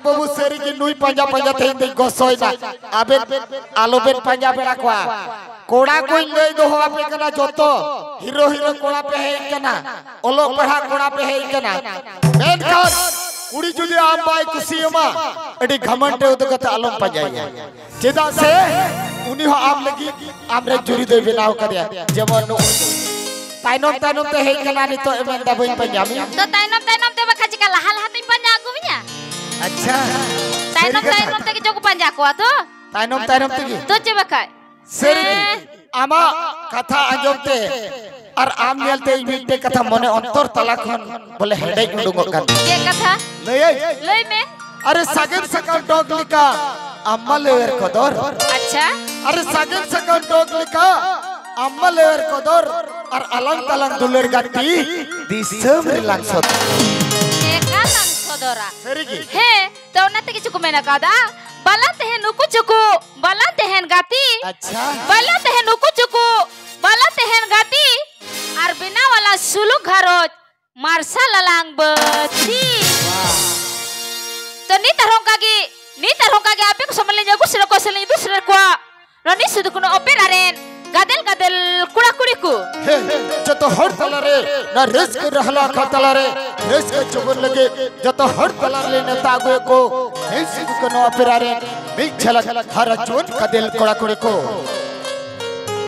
बाबू सेरी की नुई पंजा पंजा थे इंदे गोसोई ना अबे आलोबेन पंजा बेड़ा कोआ कोड़ा कोई नहीं दो हो आपे कना जोतो हीरो हीरो कोड़ा पे है कना ओलो पढ़ा कोड़ा पे है कना मेन कर उड़ी जुदी आम बाई कुसियमा अड़ी घमंडे उदो कथा आलम पंजाई चेदा से उन्हीं हो आम लगी आम रे जुरी दे बनाव करिया जमन ताइनम ताइनम ते हे कना नि तो एमन दा बइन पंजामी तो ताइनम ते बखा चिका लहा लहा ते पंजा को बिया अच्छा ताइनम ते जो को पंजा को तो ताइनम ते तो चे बखा सेरी आमा कथा आजमते और आम नेलते इमिटे कथा मने अंतर तला खन बोले हेडे उडुंगो कान के कथा लई में अरे सागन सकल डॉग लिका अम्मा लेवर कोदर अच्छा अरे सागन सकल डॉग लिका अम्मा लेवर कोदर और अलंग तलंग दुलर गाती दिसम रिलांग सोद एका लंग सोदरा सेरी हे तो नते किछु को मेना कादा बलत है नुकु चुकु बलत है गाती अच्छा बलत है नुकु चुकु बलत है गाती और बिना वाला सुलुक घरोज मारसा ललांग बची तो नी तरह का आपे को समले जागु सिर को सले दूसरे को ननी सुदु कुनो ओपेरारेन गादेल कुड़ा कुड़ी को जतो हर तलारे ना रिस्क रहला खतलारे रिस्क चुगुर लगे जतो हर तलारे ने तागुए को हे सिदु कुनो ओपेरारेन बिग झलक हर चोन गादेल कुड़ा कुड़ी को